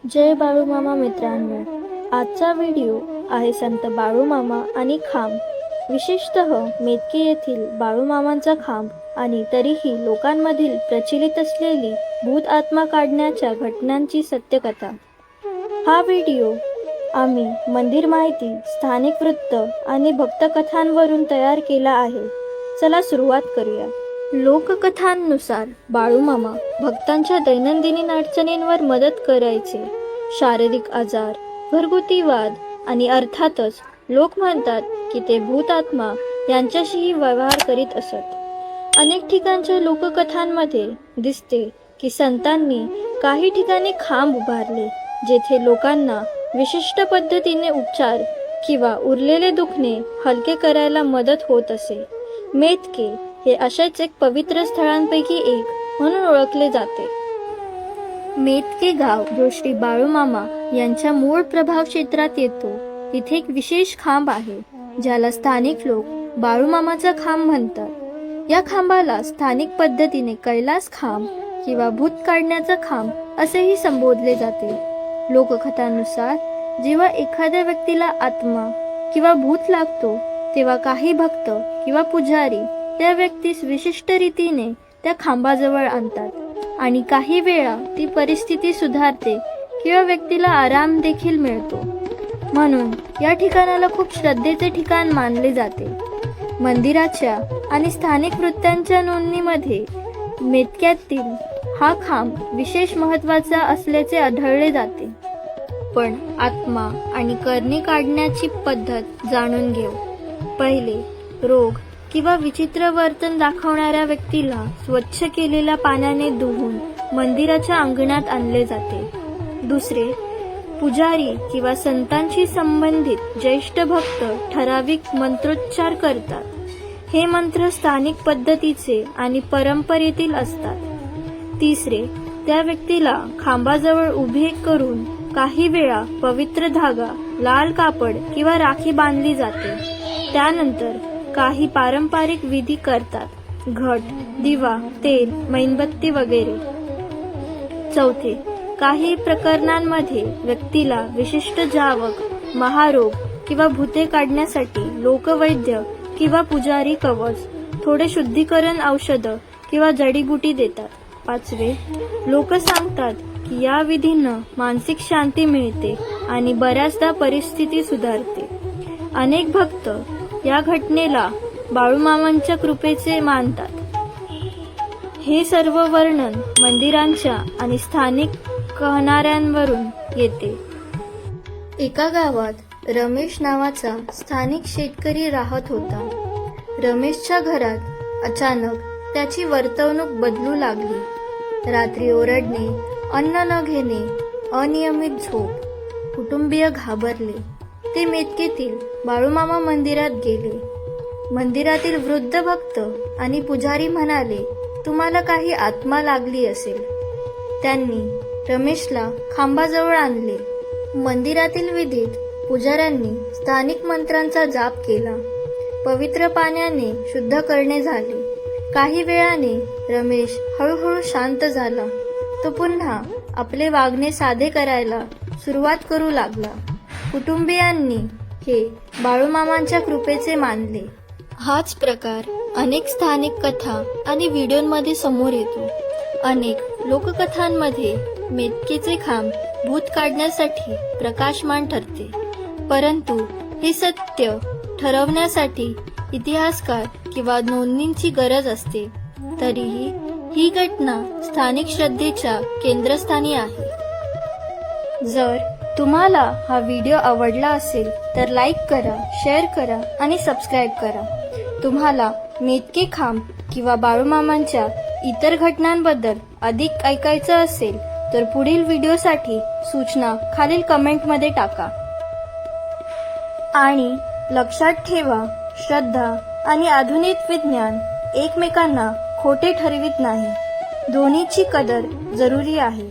जय बाळूमामा मित्रांनो, आजचा व्हिडिओ आहे संत बाळूमामा आणि खांब, विशेषतः मेतके येथील बाळूमामांचा खांब आणि तरीही लोकांमधील प्रचलित असलेली भूत आत्मा काढण्याच्या घटनांची सत्यकथा। हा व्हिडिओ आम्ही मंदिर माहिती, स्थानिक वृत्त आणि भक्तकथांवरून तयार केला आहे। चला सुरुवात करूया। लोककथांनुसार बाळूमामा भक्तांच्या दैनंदिन अडचणींवर मदत करायचे। शारीरिक आजार, घरगुती वाद आणि अर्थातच लोक म्हणतात की ते भूत आत्मा यांच्याशीही व्यवहार करीत असत। अनेक ठिकाणच्या लोककथांमध्ये दिसते की संतांनी काही ठिकाणी खांब उभारले जेथे लोकांना विशिष्ट पद्धतीने उपचार किंवा उरलेले दुखणे हलके करायला मदत होत असे। मेतके हे अशाच एक पवित्र स्थळांपैकी एक म्हणून ओळखले जाते। मेतके गाव जो श्री बाळूमामा यांच्या मूळ प्रभाव क्षेत्रात येतो, तिथे एक विशेष खांब आहे ज्याला स्थानिक लोक बाळूमामाचा खांब म्हणतात। या खांबाला स्थानिक पद्धतीने कैलास खांब किंवा भूत काढण्याचा खांब असेही संबोधले जाते। लोककथांनुसार जेव्हा एखाद्या व्यक्तीला आत्मा किंवा भूत लागतो तेव्हा काही भक्त किंवा पुजारी त्या व्यक्तीस विशिष्ट रीतीने त्या खांबाजवळ आणतात आणि काही वेळा ती परिस्थिती सुधारते किंवा व्यक्तीला आराम देखील मिळतो। म्हणून या ठिकाणाला खूप श्रद्धेचे ठिकाण मानले जाते। मंदिराच्या आणि स्थानिक वृत्तांच्या नोंदणीमध्ये मेतक्यातील हा खांब विशेष महत्त्वाचा असल्याचे आढळले जाते। पण आत्मा आणि करणी काढण्याची पद्धत जाणून घेऊ। पहिले, रोग किंवा विचित्र वर्तन दाखवणाऱ्या व्यक्तीला स्वच्छ केलेल्या पाण्याने धुवून मंदिराच्या अंगणात आणले जाते। दुसरे, पुजारी किंवा संतांशी संबंधित ज्येष्ठ भक्त ठराविक मंत्रोच्चार करतात। हे मंत्र स्थानिक पद्धतीचे आणि परंपरेतील असतात। तिसरे, त्या व्यक्तीला खांबाजवळ उभे करून काही वेळा पवित्र धागा, लाल कापड किंवा राखी बांधली जाते। त्यानंतर काही पारंपरिक विधी करतात, घट, दिवा, तेल, मेणबत्ती वगैरे। चौथे, काही प्रकरणांमध्ये व्यक्तीला विशिष्ट जावक, महारोग किंवा भूते काढण्यासाठी लोकवैद्य किंवा पुजारी कवच, थोडे शुद्धीकरण औषध किंवा जडीबुटी देतात। पाचवे, लोक सांगतात की या विधीनं मानसिक शांती मिळते आणि बऱ्याचदा परिस्थिती सुधारते। अनेक भक्त या घटनेला बाळूमामांच्या कृपेचे मानतात। हे सर्व वर्णन मंदिरांच्या आणि स्थानिक कहणाऱ्यांवरून येते। एका गावात रमेश नावाचा स्थानिक शेतकरी राहत होता। रमेशच्या घरात अचानक त्याची वर्तवणूक बदलू लागली। रात्री ओरडणे, अन्न न घेणे, अनियमित झोप। कुटुंबीय घाबरले। ते मेतकेतील बाळूमामा मंदिरात गेले। मंदिरातील वृद्ध भक्त आणि पुजारी म्हणाले, तुम्हाला काही आत्मा लागली असेल। त्यांनी रमेशला खांबाजवळ आणले। मंदिरातील विधीत पुजाऱ्यांनी स्थानिक मंत्रांचा जाप केला। पवित्र पाण्याने शुद्ध करणे झाले। काही वेळाने रमेश हळूहळू शांत झाला। तो पुन्हा आपले वागणे साधे करायला सुरुवात करू लागला। कुटुंबियांनी हे बाळूमामांच्या कृपेचे मानले। हाच प्रकार अनेक स्थानिक कथा आणि व्हिडिओमध्ये समोर येतो। अनेक लोककथांमध्ये मेतकेचे खांब भूत काढण्यासाठी प्रकाशमान ठरते, परंतु हे सत्य ठरवण्यासाठी इतिहासकार किंवा नोंदणींची गरज असते। तरीही ही घटना स्थानिक श्रद्धेच्या केंद्रस्थानी आहे। जर तुम्हाला हा व्हिडिओ आवडला असेल तर लाईक करा, शेअर करा आणि सबस्क्राईब करा। तुम्हाला मेतके खांब किंवा बाळूमामांच्या इतर घटनांबद्दल अधिक ऐकायचं असेल तर पुढील व्हिडिओसाठी सूचना खालील कमेंटमध्ये टाका। आणि लक्षात ठेवा, श्रद्धा आणि आधुनिक विज्ञान एकमेकांना खोटे ठरवित नाही। दोन्हीची कदर जरुरी आहे।